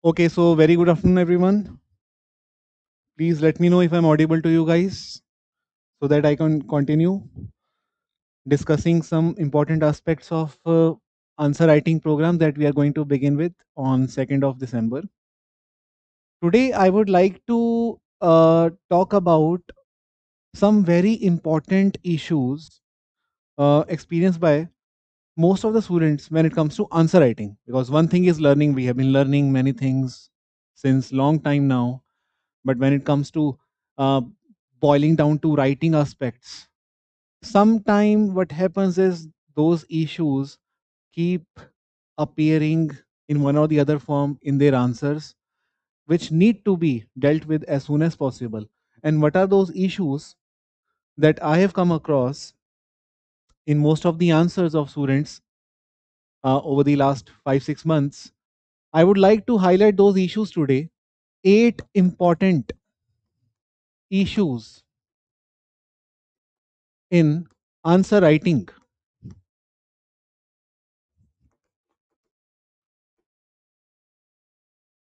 Okay, so very good afternoon, everyone. Please let me know if I'm audible to you guys so that I can continue discussing some important aspects of answer writing program that we are going to begin with on 2nd of December. Today, I would like to talk about some very important issues experienced by most of the students when it comes to answer writing. Because one thing is learning, we have been learning many things since long time now. But when it comes to uh, boiling down to writing aspects, sometime what happens is those issues keep appearing in one or the other form in their answers, which need to be dealt with as soon as possible. And what are those issues that I have come across in most of the answers of students over the last 5 6 months? I would like to highlight those issues today. 8 important issues in answer writing.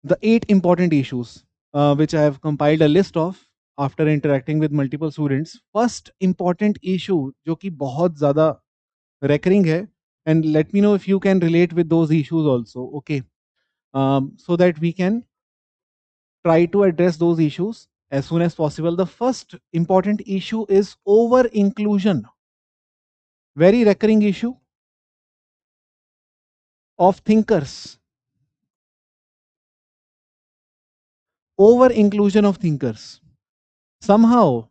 The 8 important issues which I have compiled a list of after interacting with multiple students. First important issue जो कि बहुत ज़्यादा recurring है, and let me know if you can relate with those issues also. Okay, so that we can try to address those issues as soon as possible. The first important issue is over inclusion. Very recurring issue of thinkers. Over inclusion of thinkers. Somehow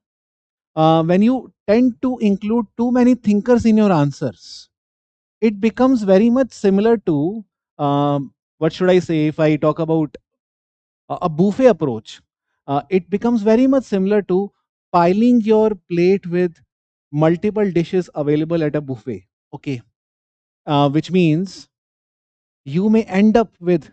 when you tend to include too many thinkers in your answers, it becomes very much similar to what should I say, if I talk about a buffet approach, it becomes very much similar to piling your plate with multiple dishes available at a buffet. Okay, which means you may end up with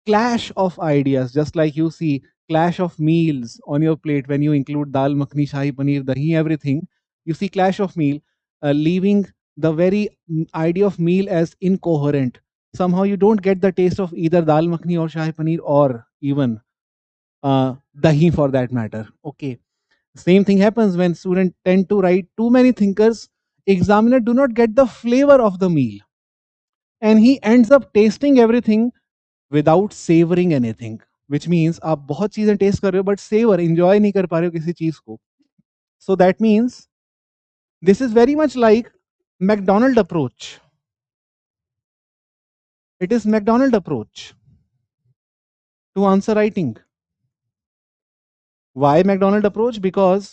clash of ideas, just like you see clash of meals on your plate when you include dal makhni, shahi paneer, dahi, everything. You see clash of meal, leaving the very idea of meal as incoherent. Somehow you don't get the taste of either dal makhni or shahi paneer, or even dahi for that matter. Okay, same thing happens when students tend to write too many thinkers. Examiner do not get the flavor of the meal, and he ends up tasting everything without savouring anything, which means आप बहुत चीजें test कर रहे हो but saver enjoy नहीं कर पा रहे हो किसी चीज को. So that means this is very much like McDonald approach. It is McDonald approach to answer writing. Why McDonald approach? Because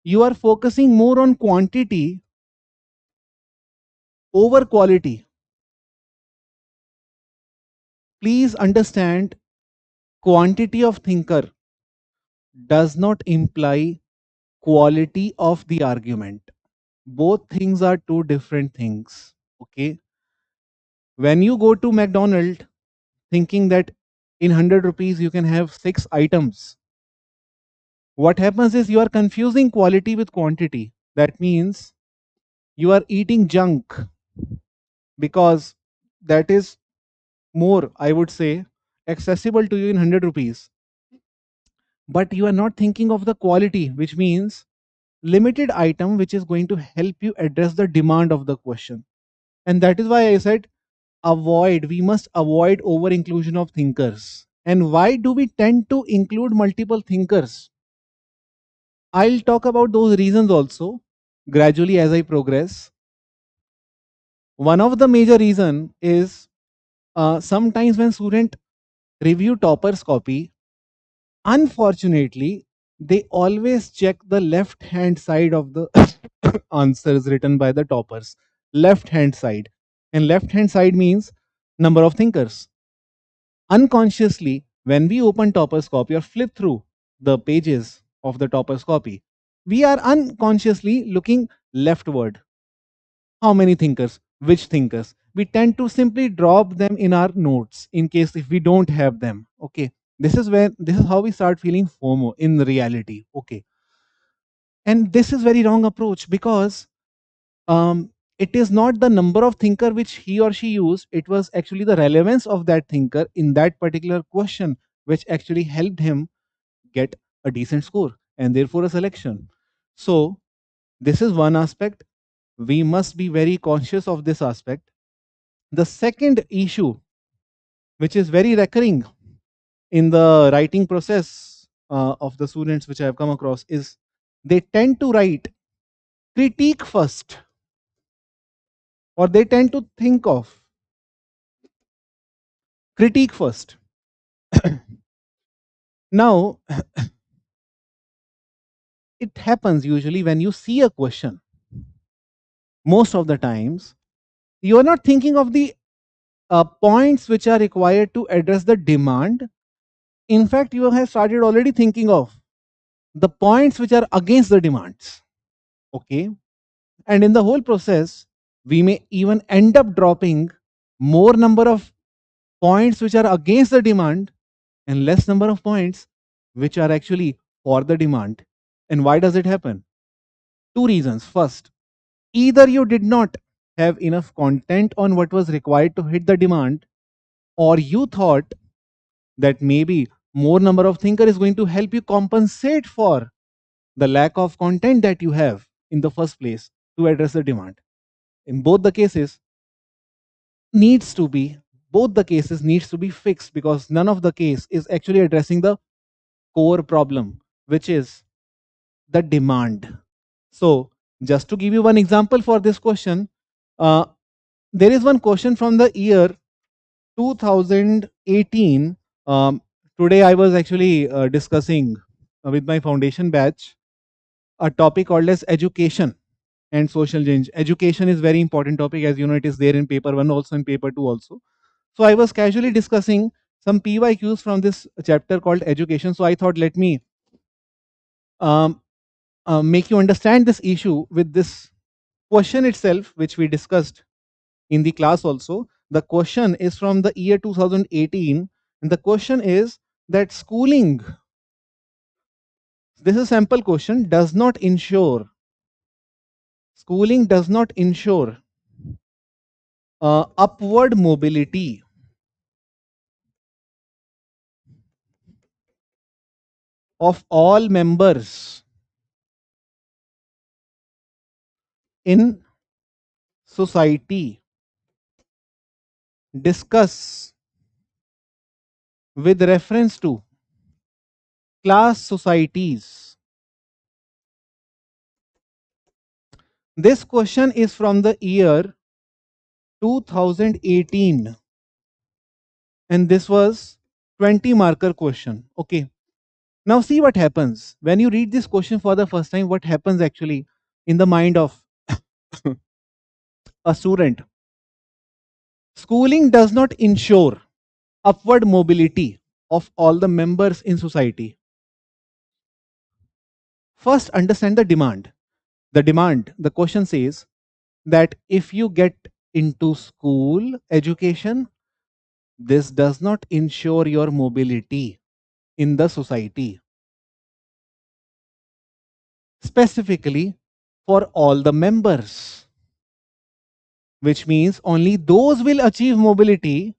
you are focusing more on quantity over quality. Please understand, quantity of thinker does not imply quality of the argument. Both things are two different things. Okay, when you go to McDonald's thinking that in 100 rupees you can have 6 items, what happens is you are confusing quality with quantity. That means you are eating junk, because that is more, I would say, accessible to you in 100 rupees. But you are not thinking of the quality, which means limited item which is going to help you address the demand of the question. And that is why I said we must avoid over inclusion of thinkers. And why do we tend to include multiple thinkers? I'll talk about those reasons also gradually as I progress. One of the major reason is sometimes when student review topper's copy, unfortunately they always check the left hand side of the answers written by the toppers. Left hand side, and left hand side means number of thinkers. Unconsciously, when we open topper's copy or flip through the pages of the topper's copy, we are unconsciously looking leftward. How many thinkers? Which thinkers? We tend to simply drop them in our notes in case if we don't have them. Okay. This is how we start feeling FOMO in reality. Okay. And this is very wrong approach, because um, it is not the number of thinker which he or she used, it was actually the relevance of that thinker in that particular question which actually helped him get a decent score and therefore a selection. So this is one aspect. We must be very conscious of this aspect. The second issue, which is very recurring in the writing process of the students which I have come across, is they tend to write critique first, or they tend to think of critique first. Now, it happens usually when you see a question, most of the times, you are not thinking of the points which are required to address the demand. In fact, you have started already thinking of the points which are against the demands. Okay. And in the whole process, we may even end up dropping more number of points which are against the demand and less number of points which are actually for the demand. And why does it happen? Two reasons. First, either you did not have enough content on what was required to hit the demand, or you thought that maybe more number of thinker is going to help you compensate for the lack of content that you have in the first place to address the demand. In both the cases, needs to be both the cases needs to be fixed, because none of the case is actually addressing the core problem, which is the demand. So just to give you one example for this question, uh, there is one question from the year 2018. um, Today I was actually discussing with my foundation batch a topic called as education and social change. Education is very important topic, as you know, it is there in paper 1 also, in paper 2 also. So I was casually discussing some PYQs from this chapter called education. So I thought, let me um, make you understand this issue with this question itself, which we discussed in the class also. The question is from the year 2018, and the question is that schooling, this is a sample question, schooling does not ensure upward mobility of all members in society. Discuss with reference to class societies. This question is from the year 2018, and this was 20 marker question. Okay. Now see what happens when you read this question for the first time. What happens actually in the mind of a student? Schooling does not ensure upward mobility of all the members in society. First, understand the demand. The question says that if you get into school education, this does not ensure your mobility in the society, specifically for all the members, which means only those will achieve mobility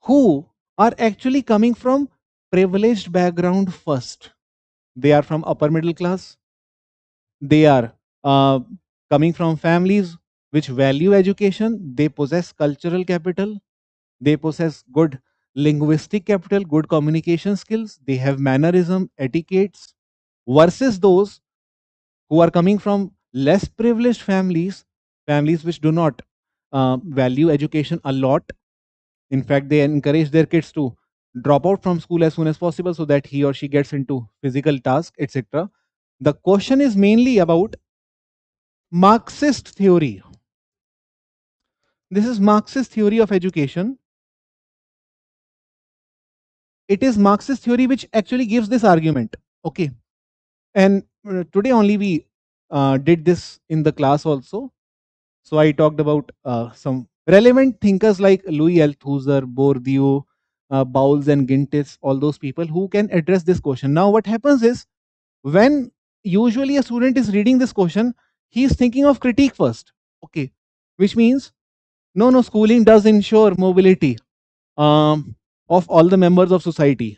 who are actually coming from privileged background first. They are from upper middle class. They are uh, coming from families which value education. They possess cultural capital. They possess good linguistic capital, good communication skills. They have mannerism, etiquettes, versus those who are coming from less privileged families, families which do not value education a lot. In fact, they encourage their kids to drop out from school as soon as possible so that he or she gets into physical tasks, etc. The question is mainly about Marxist theory. This is Marxist theory of education. It is Marxist theory which actually gives this argument. Okay. And today only we did this in the class also. So I talked about some relevant thinkers like Louis Althusser, Bourdieu, Bowles and Gintis, all those people who can address this question. Now what happens is, when usually a student is reading this question, he is thinking of critique first. Okay, which means no, schooling does ensure mobility of all the members of society.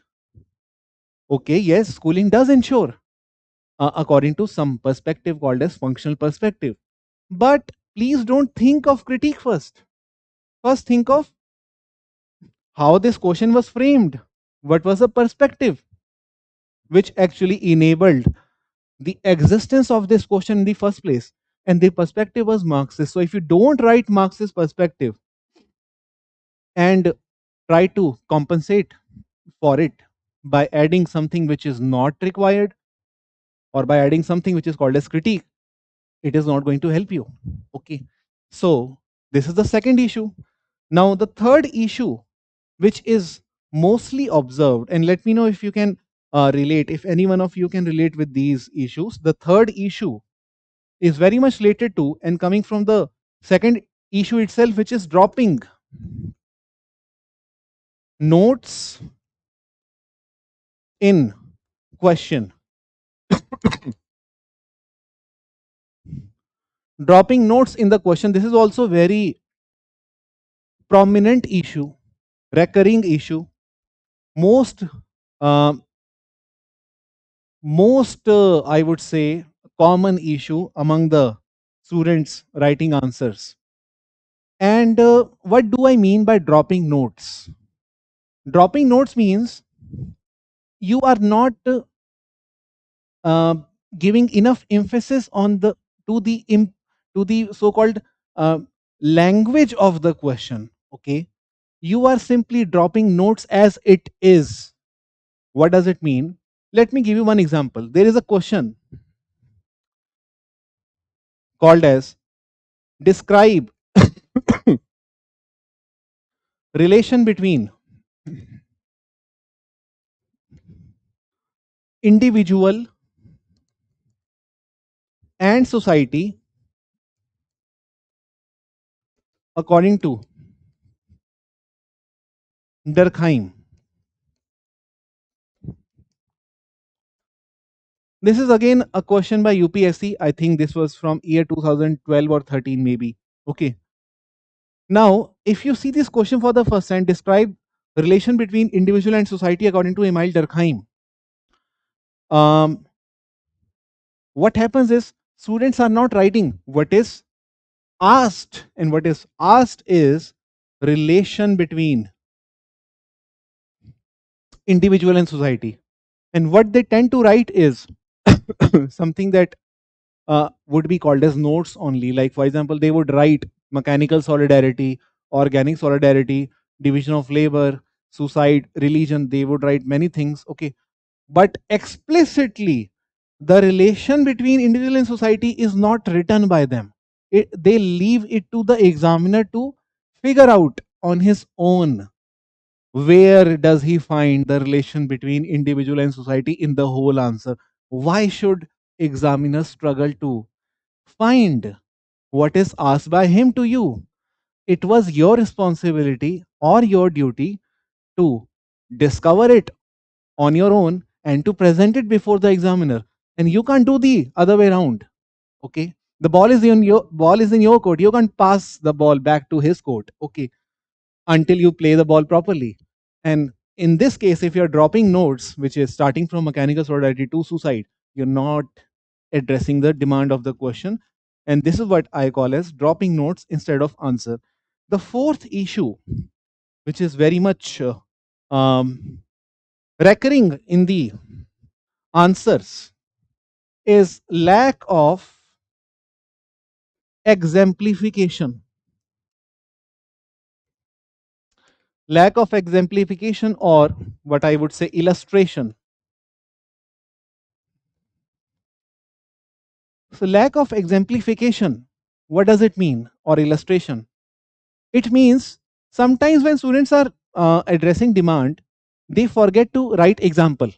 Okay, yes, schooling does ensure, according to some perspective called as functional perspective. But please don't think of critique first. First, think of how this question was framed. What was the perspective which actually enabled the existence of this question in the first place? And the perspective was Marxist. So, if you don't write Marxist perspective and try to compensate for it by adding something which is not required, or by adding something which is called as critique, it is not going to help you. Okay. So, this is the second issue. Now, the third issue, which is mostly observed, and let me know if you can relate, if any one of you can relate with these issues. The third issue is very much related to and coming from the second issue itself, which is dropping notes in question. Dropping notes in the question. This is also very prominent issue, recurring issue, most uh, I would say common issue among the students writing answers. And what do I mean by dropping notes? Dropping notes means you are not uh, giving enough emphasis on the to the to the so-called uh, language of the question. Okay, you are simply dropping notes as it is. What does it mean? Let me give you one example. There is a question called as describe relation between individual and society according to Durkheim. This is again a question by UPSC. I think this was from year 2012 or 13 maybe. Okay. Now, if you see this question for the first time, describe relation between individual and society according to Emile Durkheim. Um, what happens is students are not writing what is asked, and what is asked is relation between individual and society. And what they tend to write is something that would be called as notes only. Like, for example, they would write mechanical solidarity, organic solidarity, division of labor, suicide, religion. They would write many things. Okay. But explicitly, the relation between individual and society is not written by them. They leave it to the examiner to figure out on his own. Where does he find the relation between individual and society in the whole answer? Why should examiners struggle to find what is asked by him to you? It was your responsibility or your duty to discover it on your own and to present it before the examiner. And you can't do the other way around. Okay. The ball is in your court. You can't pass the ball back to his court. Okay. Until you play the ball properly. And in this case, if you're dropping notes, which is starting from mechanical solidarity to suicide, you're not addressing the demand of the question. And this is what I call as dropping notes instead of answer. The fourth issue, which is very much recurring in the answers, is lack of exemplification. Lack of exemplification, or what I would say illustration. So, lack of exemplification, what does it mean? Or illustration? It means sometimes when students are addressing demand, they forget to write example.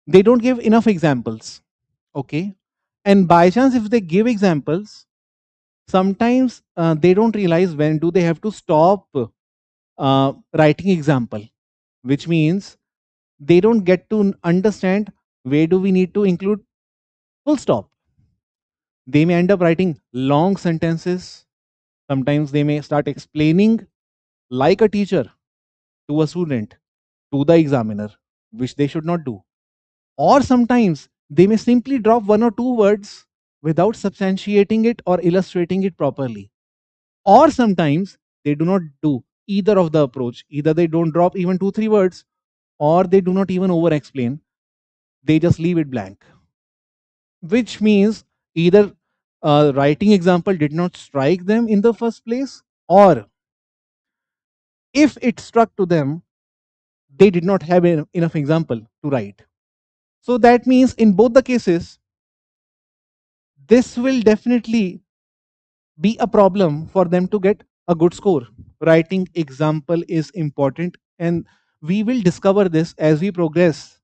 They don't give enough examples. Okay. And by chance, if they give examples, sometimes they don't realize when do they have to stop writing example, which means they don't get to understand where do we need to include full stop. They may end up writing long sentences. Sometimes they may start explaining like a teacher to a student, to the examiner, which they should not do. Or sometimes they may simply drop one or two words without substantiating it or illustrating it properly. Or sometimes they do not do either of the approach. Either they don't drop even two, three words, or they do not even over explain. They just leave it blank, which means either writing example did not strike them in the first place, or if it struck to them, they did not have enough example to write. So that means in both the cases, this will definitely be a problem for them to get a good score. Writing example is important, and we will discover this as we progress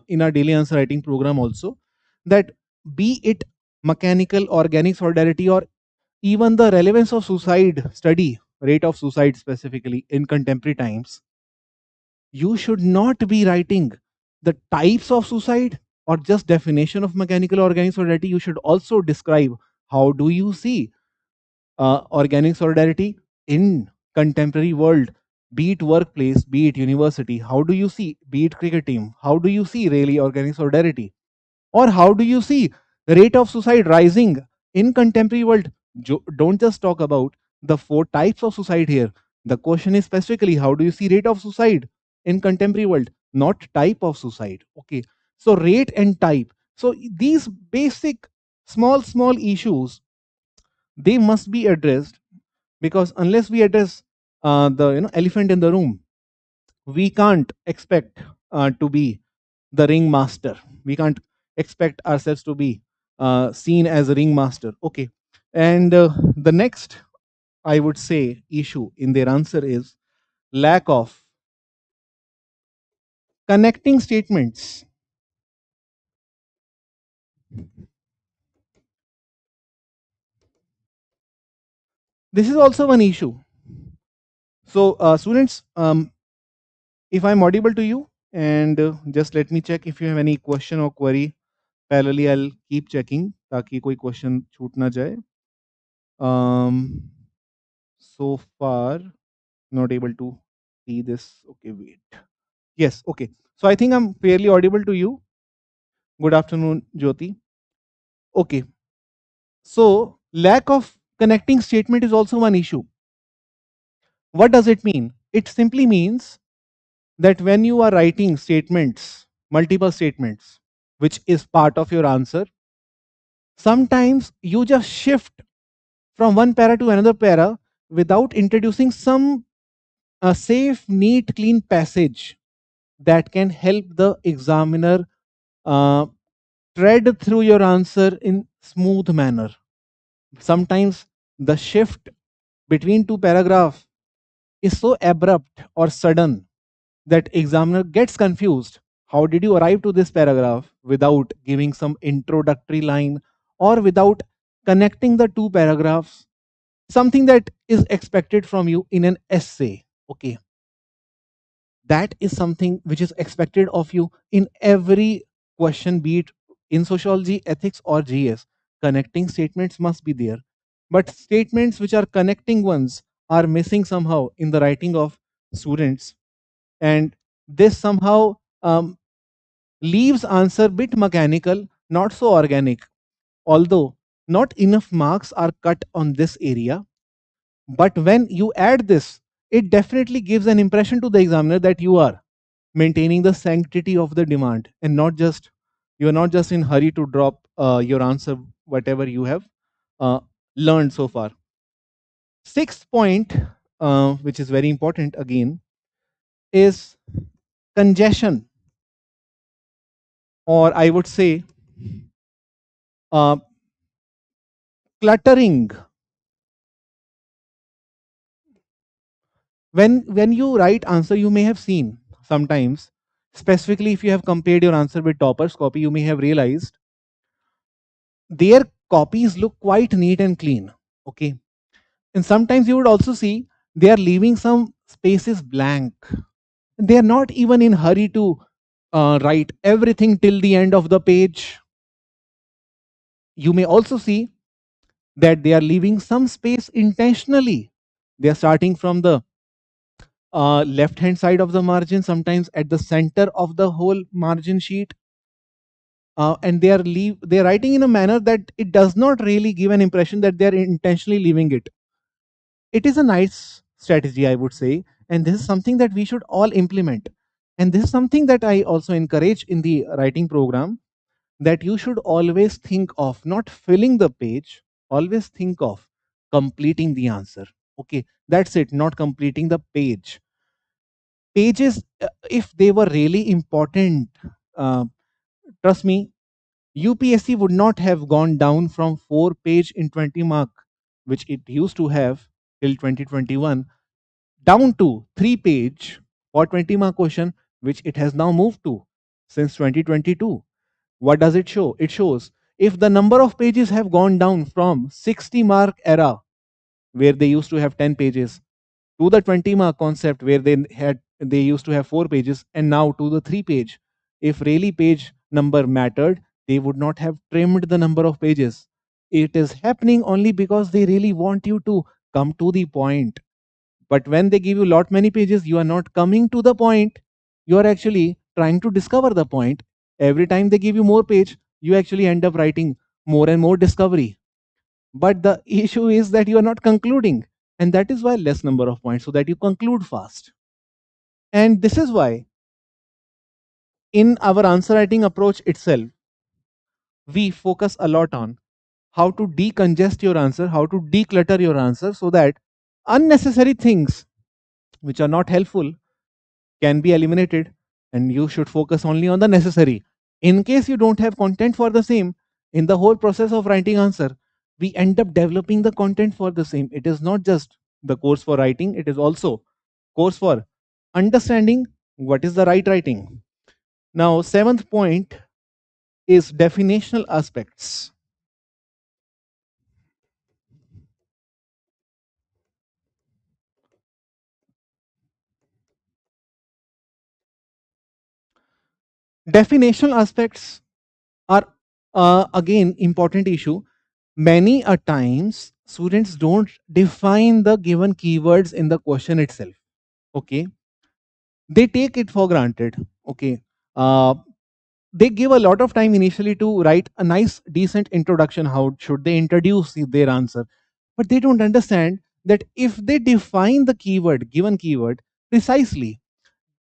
in our daily answer writing program also, that be it mechanical, organic solidarity, or even the relevance of suicide study, rate of suicide specifically in contemporary times, you should not be writing the types of suicide or just definition of mechanical organic solidarity. You should also describe how do you see organic solidarity in contemporary world, be it workplace, be it university. How do you see, be it cricket team, how do you see really organic solidarity? Or how do you see the rate of suicide rising in contemporary world? Don't just talk about the four types of suicide here. The question is specifically, how do you see rate of suicide in contemporary world, not type of suicide. Okay, so rate and type. So these basic small issues, they must be addressed, because unless we address the elephant in the room, we can't expect to be the ringmaster. We can't expect ourselves to be seen as a ringmaster. Okay, and the next, I would say, issue in their answer is lack of connecting statements. This is also one issue. So, students, if I'm audible to you, and just let me check if you have any question or query. Parallelly, I'll keep checking ताकि कोई question छूट ना जाए. So far, not able to see this. Okay, wait. Yes, okay. So I think I'm fairly audible to you. Good afternoon, Jyoti. Okay. So lack of connecting statement is also one issue. What does it mean? It simply means that when you are writing statements, multiple statements, which is part of your answer, sometimes you just shift from one para to another para without introducing some safe, neat, clean passage that can help the examiner uh, tread through your answer in smooth manner. Sometimes the shift between two paragraphs is so abrupt or sudden that examiner gets confused. How did you arrive to this paragraph without giving some introductory line, or without connecting the two paragraphs, something that is expected from you in an essay? Okay, that is something which is expected of you in every question, be it in sociology, ethics, or GS. Connecting statements must be there, but statements which are connecting ones are missing somehow in the writing of students, and this somehow leaves answer bit mechanical, not so organic. Although not enough marks are cut on this area, but when you add this, it definitely gives an impression to the examiner that you are maintaining the sanctity of the demand, and not just, you are not just in hurry to drop your answer whatever you have uh, learned so far. Sixth point, which is very important again, is congestion, or I would say uh, cluttering. When you write answer, you may have seen sometimes, specifically if you have compared your answer with topper's copy, you may have realized their copies look quite neat and clean. Okay, and sometimes you would also see they are leaving some spaces blank. They are not even in hurry to write everything till the end of the page. You may also see that they are leaving some space intentionally. They are starting from the left hand side of the margin, sometimes at the center of the whole margin sheet, and they are writing in a manner that it does not really give an impression that they are intentionally leaving it. It is a nice strategy, I would say, and this is something that we should all implement. And this is something that I also encourage in the writing program, that you should always think of not filling the page, always think of completing the answer. Okay, that's it, not completing the page. Pages, if they were really important, uh, trust me, UPSC would not have gone down from 4 page in 20 mark, which it used to have till 2021, down to 3 page or 20 mark question, which it has now moved to since 2022. What does it show? It shows if the number of pages have gone down from 60 mark era, where they used to have 10 pages, to the 20 mark concept where they used to have 4 pages, and now to the 3 page. If really page number mattered, they would not have trimmed the number of pages. It is happening only because they really want you to come to the point. But when they give you lot many pages, you are not coming to the point. You are actually trying to discover the point. Every time they give you more page, you actually end up writing more and more discovery. But the issue is that you are not concluding. And that is why less number of points, so that you conclude fast. And this is why in our answer writing approach itself, we focus a lot on how to decongest your answer, how to declutter your answer, so that unnecessary things which are not helpful can be eliminated, and you should focus only on the necessary. In case you don't have content for the same, in the whole process of writing answer, we end up developing the content for the same. It is not just the course for writing, it is also course for understanding what is the right writing. Now, seventh point is definitional aspects. Definitional aspects are again important issue. Many a times students don't define the given keywords in the question itself. Okay, they take it for granted. Okay, uh, they give a lot of time initially to write a nice decent introduction, how should they introduce their answer, but they don't understand that if they define the keyword, given keyword precisely,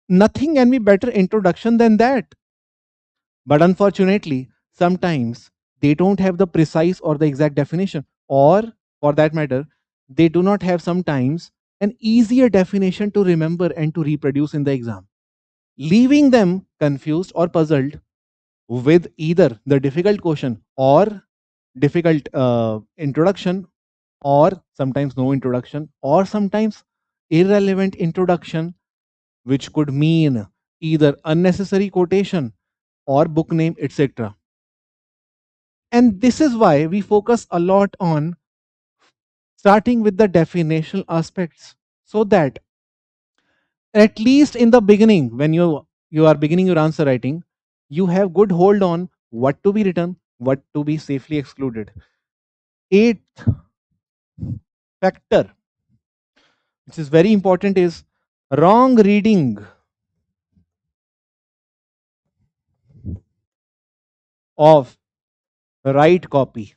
nothing can be better introduction than that. But unfortunately, sometimes they don't have the precise or the exact definition, or for that matter, they do not have sometimes an easier definition to remember and to reproduce in the exam, leaving them confused or puzzled with either the difficult question or difficult introduction, or sometimes no introduction, or sometimes irrelevant introduction, which could mean either unnecessary quotation or book name, etc. And this is why we focus a lot on starting with the definitional aspects, so that at least in the beginning, when you are beginning your answer writing, you have good hold on what to be written, what to be safely excluded. Eighth factor, which is very important, is wrong reading of right copy.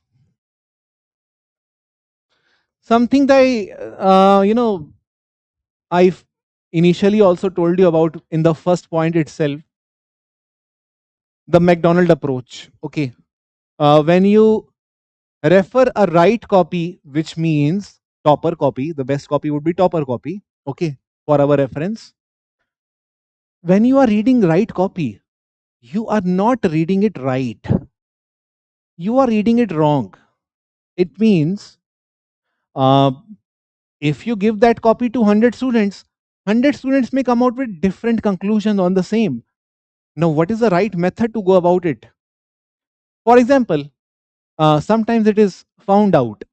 Something that I initially also told you about in the first point itself, the McDonald approach. Okay, when you refer a right copy, which means topper copy, the best copy would be topper copy. Okay, for our reference, when you are reading right copy, you are not reading it right, you are reading it wrong. It means, uh, if you give that copy to 100 students, 100 students may come out with different conclusions on the same. Now, what is the right method to go about it? For example, sometimes it is found out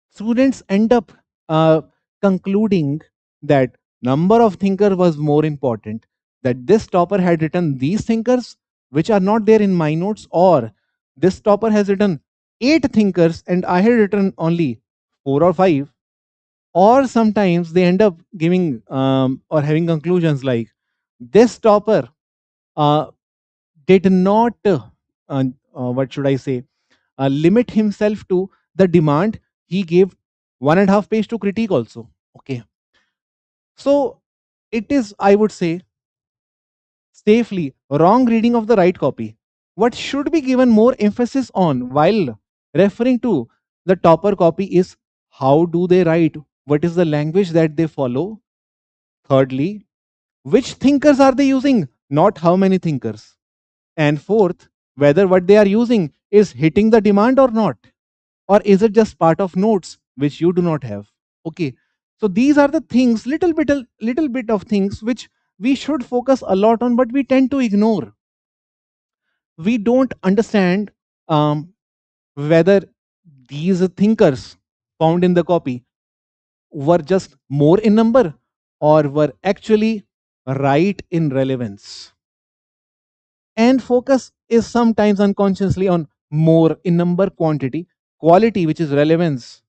students end up uh, concluding that number of thinker was more important, that this topper had written these thinkers which are not there in my notes, or this topper has written 8 thinkers and I had written only 4 or 5, or sometimes they end up giving or having conclusions like this topper uh, did not what should I say, limit himself to the demand. He gave 1.5 page to critique also. Okay, so it is, I would say, safely wrong reading of the right copy. What should be given more emphasis on while referring to the topper copy is how do they write, what is the language that they follow. Thirdly, which thinkers are they using, not how many thinkers. And fourth, whether what they are using is hitting the demand or not, or is it just part of notes which you do not have. Okay, so these are the things, little bit of things which we should focus a lot on, but we tend to ignore. We don't understand whether these thinkers found in the copy were just more in number or were actually right in relevance. And focus is sometimes unconsciously on more in number, quantity. Quality, which is relevance,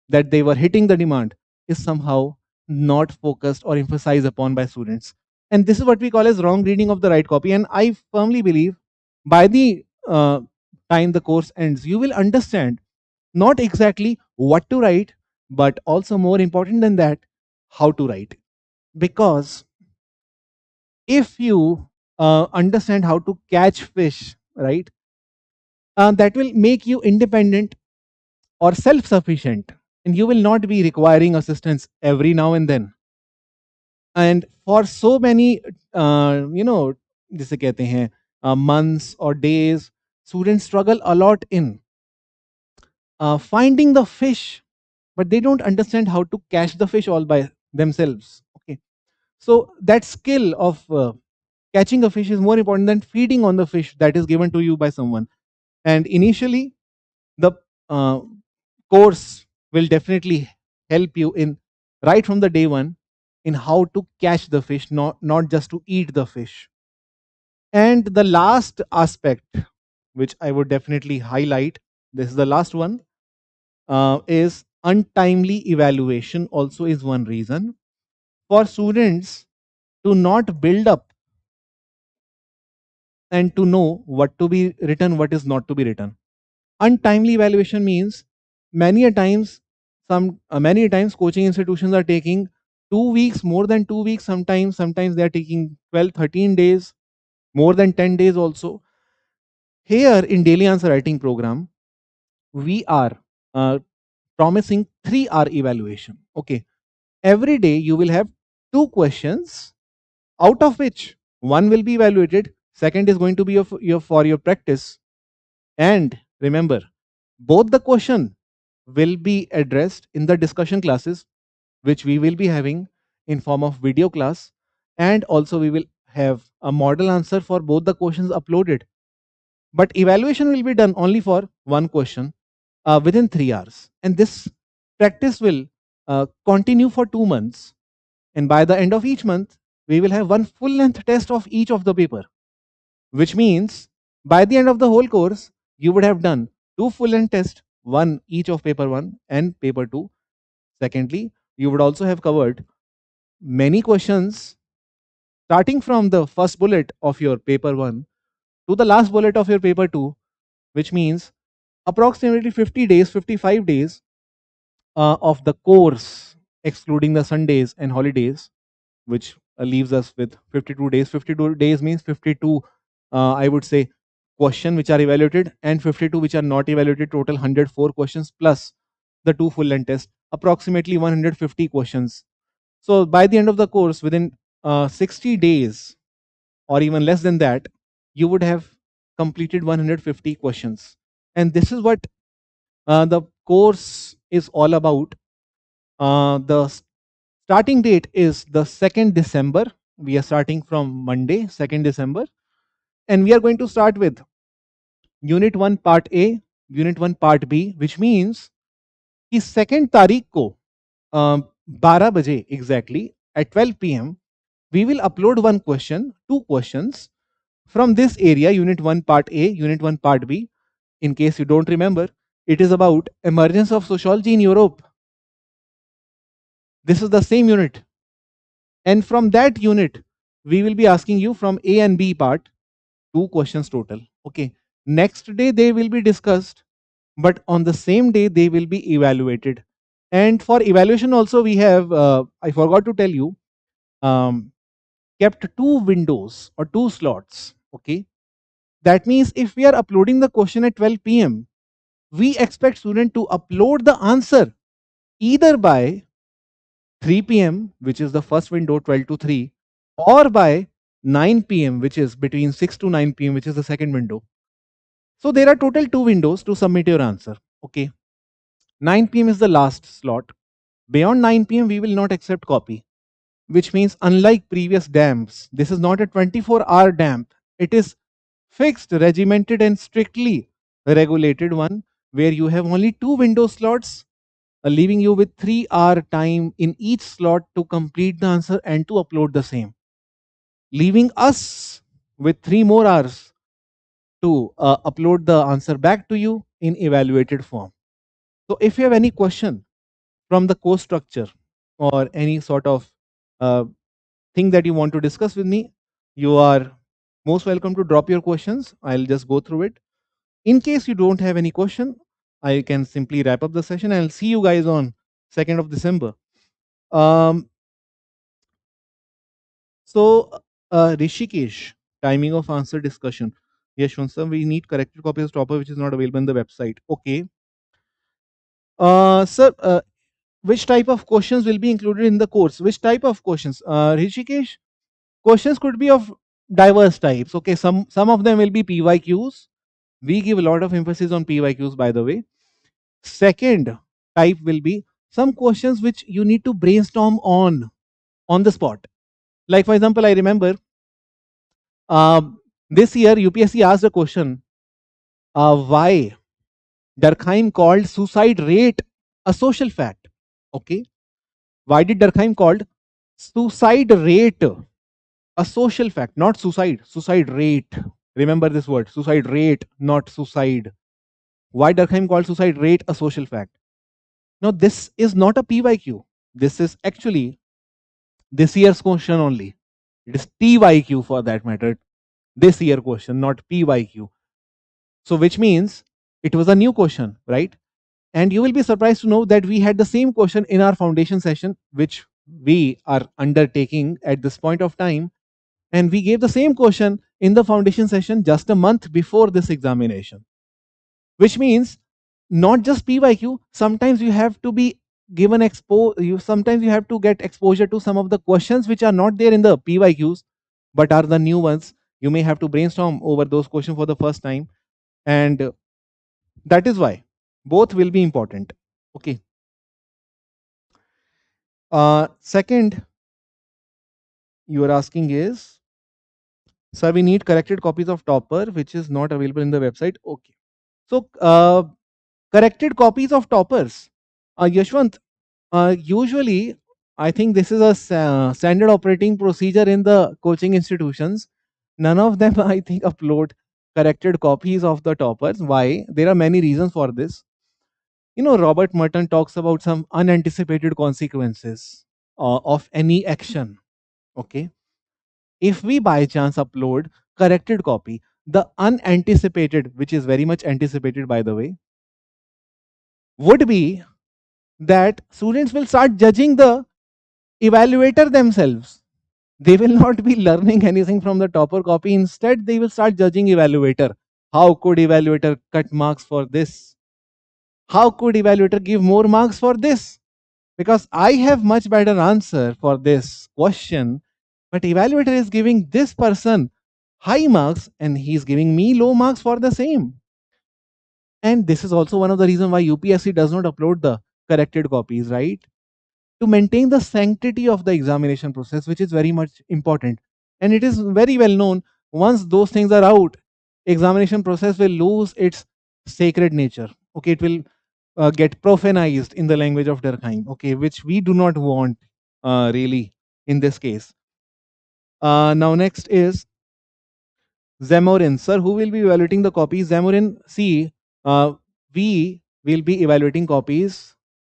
that they were hitting the demand, is somehow not focused or emphasized upon by students. And this is what we call as wrong reading of the right copy. And I firmly believe by the time the course ends, you will understand not exactly what to write, but also more important than that, how to write. Because if you understand how to catch fish, right, that will make you independent or self sufficient, and you will not be requiring assistance every now and then. And for so many, जिसे कहते हैं months or days, students struggle a lot in finding the fish, but they don't understand how to catch the fish all by themselves. Okay, so that skill of catching a fish is more important than feeding on the fish that is given to you by someone. And initially, the uh, course will definitely help you in right from the day one in how to catch the fish, not just to eat the fish. And the last aspect, which I would definitely highlight, this is the last one, is untimely evaluation. Also, is one reason for students to not build up and to know what to be written, what is not to be written. Untimely evaluation means many a times, many a times coaching institutions are taking 2 weeks, more than 2 weeks, sometimes they are taking 12, 13 days, more than 10 days also. Here in daily answer writing program, we are uh, promising 3 hour evaluation. Okay, every day you will have 2 questions, out of which one will be evaluated, second is going to be for your practice. And remember, both the question will be addressed in the discussion classes which we will be having in form of video class, and also we will have a model answer for both the questions uploaded. But evaluation will be done only for one question within 3 hours, and this practice will continue for 2 months, and by the end of each month we will have one full length test of each of the paper, which means by the end of the whole course you would have done 2 full length tests, one each of paper 1 and paper 2. Secondly, you would also have covered many questions starting from the first bullet of your paper 1 to the last bullet of your paper 2, which means approximately 50 days, 55 days of the course, excluding the Sundays and holidays, which leaves us with 52 days. 52 days means 52, I would say, question which are evaluated, and 52 which are not evaluated, total 104 questions plus the 2 full length tests, approximately 150 questions. So by the end of the course, within 60 days or even less than that, you would have completed 150 questions. And this is what the course is all about. The starting date is the 2nd December. We are starting from Monday, 2nd December. And we are going to start with Unit 1 Part A, Unit 1 Part B, which means कि 2nd तारीख को 12 बजे exactly at 12 p.m. we will upload one question, 2 questions from this area, Unit 1 Part A, Unit 1 Part B. In case you don't remember, It is about emergence of sociology in Europe. This is the same unit. And from that unit, we will be asking you from A and B part, two questions total. Okay. Next day, they will be discussed, but on the same day, they will be evaluated. And for evaluation, also, we have, I forgot to tell you, um, kept two windows or two slots. Okay. That means if we are uploading the question at 12 p.m., we expect student to upload the answer either by 3 p.m., which is the first window, 12 to 3, or by 9 p.m., which is between 6 to 9 p.m., which is the second window. So there are total two windows to submit your answer. Okay. 9 p.m. is the last slot. Beyond 9 p.m., we will not accept copy, which means unlike previous damps, this is not a 24-hour damp. It is fixed, regimented, and strictly regulated one where you have only two window slots, leaving you with 3-hour time in each slot to complete the answer and to upload the same, leaving us with 3 more hours to upload the answer back to you in evaluated form. So if you have any question from the course structure or any sort of uh, thing that you want to discuss with me, you are most welcome to drop your questions. I'll just go through it. In case you don't have any question, I can simply wrap up the session. I'll see you guys on 2nd of December. Um, Rishikesh, timing of answer discussion. Yashwant sir, we need corrected copy of stopper which is not available on the website. Okay. Sir, which type of questions will be included in the course? Which type of questions? Rishikesh, questions could be of diverse types. Okay, some of them will be PYQs. We give a lot of emphasis on PYQs, by the way. Second type will be some questions which you need to brainstorm on the spot. Like for example, I remember this year UPSC asked a question, why Durkheim called suicide rate a social fact. Okay, why did Durkheim called suicide rate a social fact, not suicide rate. Remember this word, suicide rate, not suicide. Why Durkheim called suicide rate a social fact? Now, this is not a PYQ. This is actually this year's question only. It is TYQ for that matter. This year question, not PYQ. So, which means it was a new question, right? And you will be surprised to know that we had the same question in our foundation session, which we are undertaking at this point of time. And we gave the same question in the foundation session just a month before this examination, which means not just PYQ, sometimes you have to be given sometimes you have to get exposure to some of the questions which are not there in the PYQs but are the new ones. You may have to brainstorm over those questions for the first time, and that is why both will be important. Okay. Second, you are asking is, sir, we need corrected copies of topper which is not available in the website. Okay. So corrected copies of toppers. Yashwant, usually, I think this is a standard operating procedure in the coaching institutions. None of them, I think, upload corrected copies of the toppers. Why? There are many reasons for this. You know, Robert Merton talks about some unanticipated consequences of any action. Okay. If we by chance upload corrected copy, the unanticipated, which is very much anticipated by the way, would be that students will start judging the evaluator themselves. They will not be learning anything from the topper copy. Instead, they will start judging evaluator. How could evaluator cut marks for this? How could evaluator give more marks for this? Because I have much better answer for this question, but evaluator is giving this person high marks and he is giving me low marks for the same. And this is also one of the reasons why UPSC does not upload the corrected copies, right? To maintain the sanctity of the examination process, which is very much important. And it is very well known, once those things are out, examination process will lose its sacred nature. Okay, it will get profanized in the language of Durkheim, okay, which we do not want really in this case. Now next is Zamorin. Sir, who will be evaluating the copies? Zamorin, see, we we'll be evaluating copies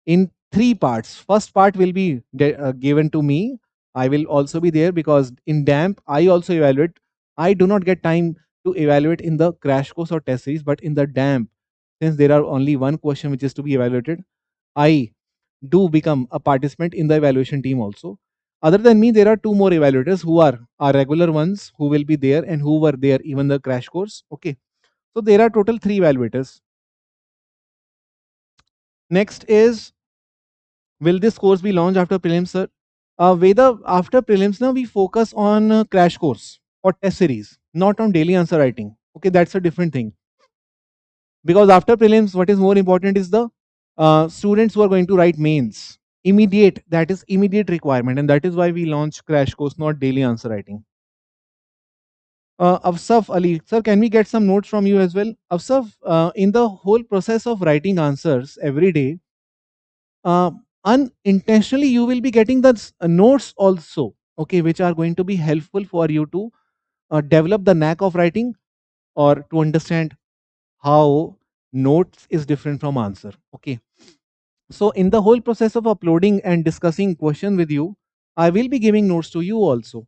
in three parts. First part will be given to me. I will also be there because in damp I also evaluate. I do not get time to evaluate in the crash course or test series, but in the damp, since there are only one question which is to be evaluated, I do become a participant in the evaluation team also. Other than me, there are two more evaluators who are our regular ones who will be there and who were there even the crash course. Okay. So there are total three evaluators. Next is, will this course be launched after prelims, sir? Veda, after prelims now we focus on crash course or test series, not on daily answer writing. Okay, that's a different thing. Because after prelims, what is more important is the students who are going to write mains. Immediate, that is immediate requirement, and that is why we launch crash course, not daily answer writing. Afsaf Ali, sir, can we get some notes from you as well? Afsaf, in the whole process of writing answers every day, uh, unintentionally you will be getting the notes also, okay, which are going to be helpful for you to develop the knack of writing or to understand how notes is different from answer. Okay, so in the whole process of uploading and discussing question with you, I will be giving notes to you also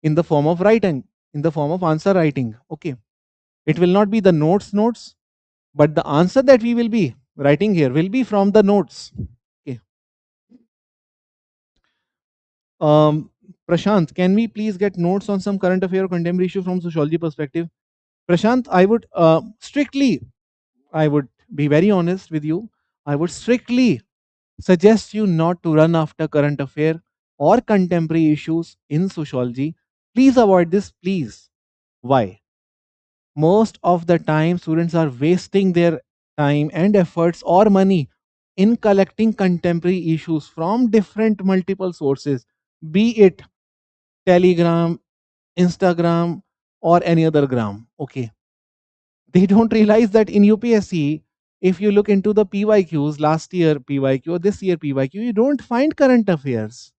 in the form of writing, in the form of answer writing. Okay, it will not be the notes, but the answer that we will be writing here will be from the notes. Okay. Um, Prashant, can we please get notes on some current affair or contemporary issue from sociology perspective? Prashant, I would strictly, I would be very honest with you. I would strictly suggest you not to run after current affair or contemporary issues in sociology. Please avoid this, please. Why? Most of the time, students are wasting their time and efforts or money in collecting contemporary issues from different multiple sources, be it Telegram, Instagram, or any other gram. Okay. They don't realize that in UPSC, if you look into the PYQs, last year PYQ or this year PYQ, you don't find current affairs.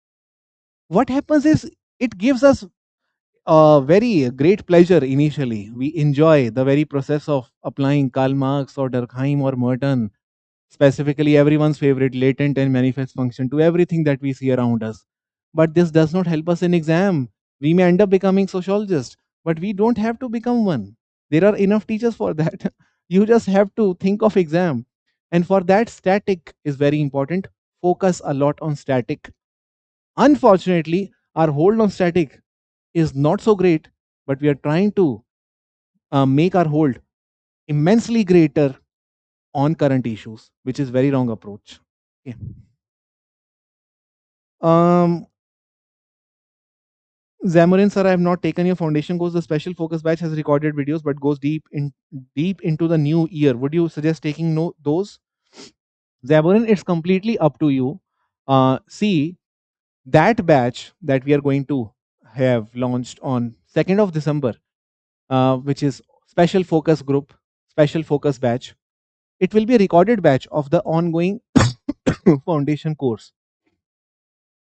What happens is it gives us a very great pleasure initially. We enjoy the very process of applying Karl Marx or Durkheim or Merton, specifically everyone's favorite latent and manifest function, to everything that we see around us. But this does not help us in exam. We may end up becoming sociologists, but we don't have to become one. There are enough teachers for that. You just have to think of exam. And for that, static is very important. Focus a lot on static. Unfortunately, our hold on static is not so great, but we are trying to make our hold immensely greater on current issues, which is very wrong approach. Okay. Um, Xamarin, sir, I have not taken your foundation course. The special focus batch has recorded videos, but goes deep into the new year. Would you suggest taking those? Xamarin, it's completely up to you. See, that batch that we are going to have launched on 2nd of December, which is special focus group, special focus batch. It will be a recorded batch of the ongoing foundation course.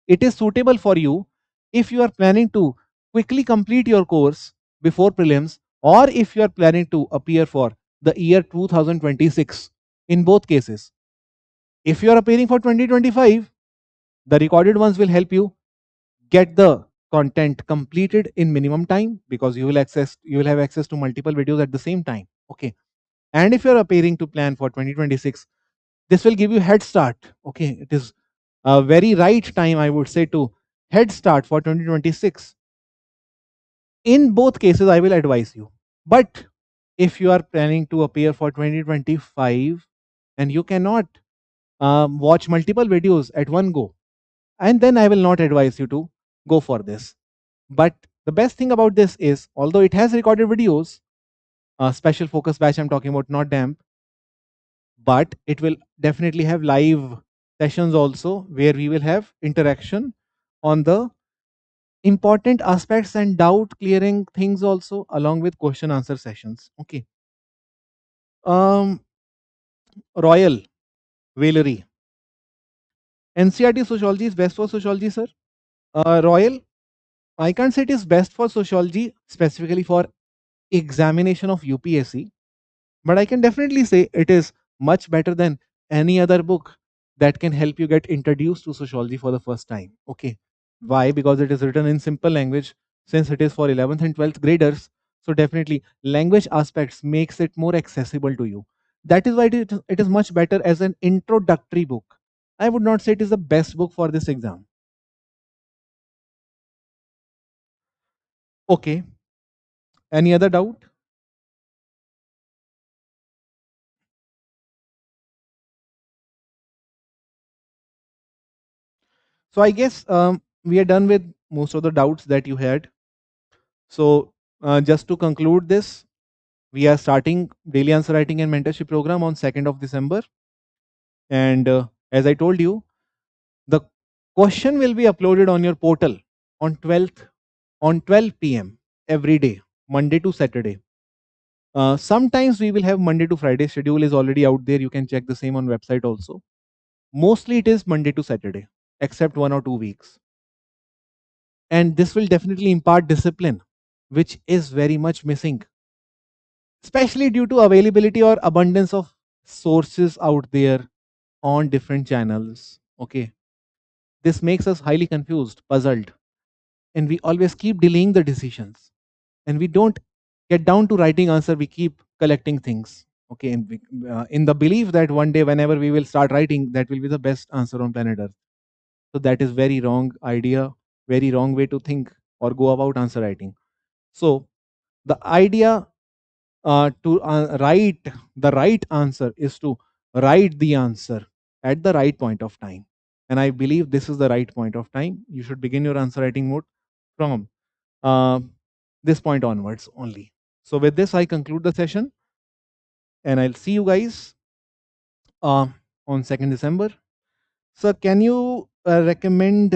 It is suitable for you if you are planning to quickly complete your course before prelims, or if you are planning to appear for the year 2026. In both cases, if you are appearing for 2025, the recorded ones will help you get the content completed in minimum time, because you will have access to multiple videos at the same time. Okay. And if you are appearing to plan for 2026, this will give you head start. Okay, it is a very right time, I would say, to head start for 2026. In both cases, I will advise you. But if you are planning to appear for 2025 and you cannot watch multiple videos at one go, and then I will not advise you to go for this. But the best thing about this is, although it has recorded videos, special focus batch I'm talking about, not damp, but it will definitely have live sessions also, where we will have interaction on the important aspects and doubt clearing things also, along with question answer sessions. Okay. um Royal Valerie, NCRT sociology is best for sociology, sir? Royal, I can't say it is best for sociology specifically for examination of UPSC, but I can definitely say it is much better than any other book that can help you get introduced to sociology for the first time. Okay. Why? Because it is written in simple language, since it is for 11th and 12th graders. So definitely language aspects makes it more accessible to you. That is why it is much better as an introductory book. I would not say it is the best book for this exam. Okay. Any other doubt? So I guess we are done with most of the doubts that you had. So just to conclude this, we are starting daily answer writing and mentorship program on 2nd of December. And as I told you, the question will be uploaded on your portal on 12th on 12 p.m. every day, Monday to Saturday. Sometimes we will have Monday to Friday. Schedule is already out there. You can check the same on website also. Mostly it is Monday to Saturday, except 1 or 2 weeks. And this will definitely impart discipline, which is very much missing, especially due to availability or abundance of sources out there on different channels. Okay. This makes us highly confused, puzzled, and we always keep delaying the decisions. And we don't get down to writing answer, we keep collecting things. Okay. And in the belief that one day, whenever we will start writing, that will be the best answer on planet Earth. So that is very wrong idea, very wrong way to think or go about answer writing. So the idea to write the right answer is to write the answer at the right point of time. And I believe this is the right point of time. You should begin your answer writing mode from uh, this point onwards only. So with this, I conclude the session, and I'll see you guys uh, on 2nd December. Sir, can you recommend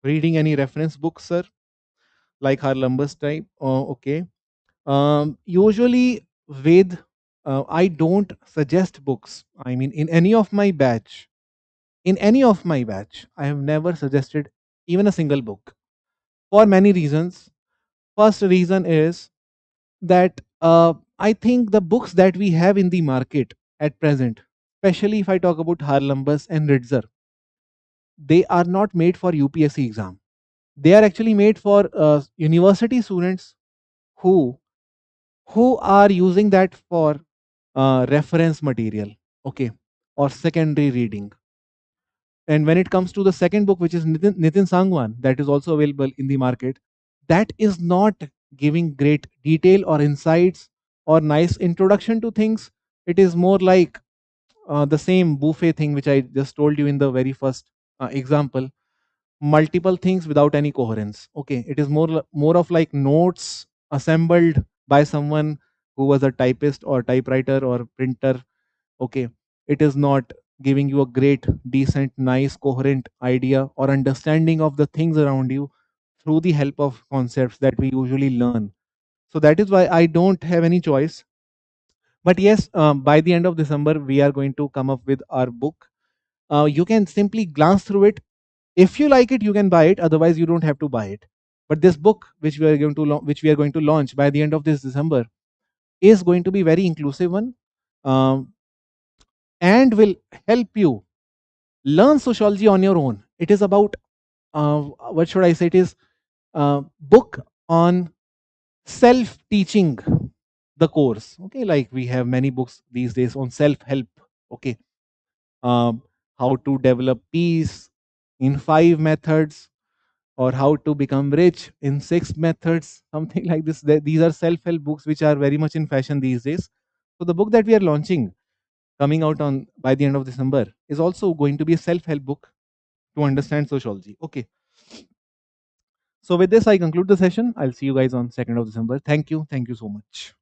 reading any reference books, sir, like Harlambus type? Okay. Usually with I don't suggest books. I mean, in any of my batch, I have never suggested even a single book for many reasons. First reason is that I think the books that we have in the market at present, especially if I talk about Harlambus and Ritzer, they are not made for UPSC exam. They are actually made for university students who are using that for reference material, okay, or secondary reading. And when it comes to the second book, which is Nitin Sangwan, that is also available in the market, that is not giving great detail or insights or nice introduction to things. It is more like the same buffet thing which I just told you in the very first example, multiple things without any coherence. Okay, it is more of like notes assembled by someone who was a typist or typewriter or printer. Okay, it is not giving you a great, decent, nice, coherent idea or understanding of the things around you through the help of concepts that we usually learn. So that is why I don't have any choice. But yes, by the end of December, we are going to come up with our book. You can simply glance through it. If you like it, you can buy it. Otherwise, you don't have to buy it. But this book, which we are going to launch by the end of this December, is going to be very inclusive one, um, and will help you learn sociology on your own. It is about what should I say? It is a book on self-teaching the course. Okay, like we have many books these days on self-help. Okay, um, how to develop peace in 5 methods, or how to become rich in 6 methods, something like this. These are self-help books which are very much in fashion these days. So the book that we are launching, coming out on by the end of December, is also going to be a self-help book to understand sociology. Okay. So with this, I conclude the session. I'll see you guys on 2nd of December. Thank you. Thank you so much.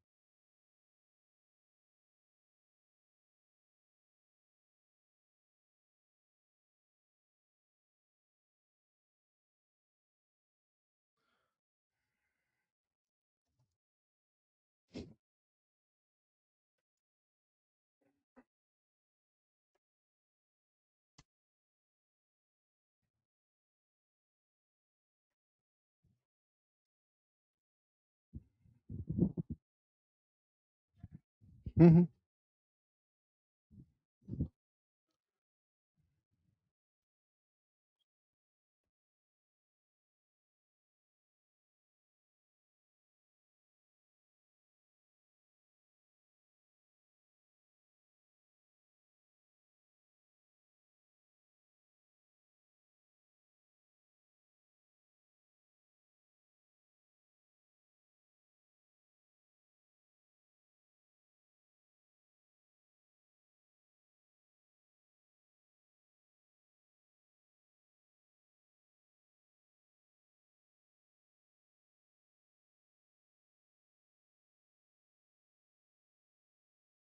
Mhm.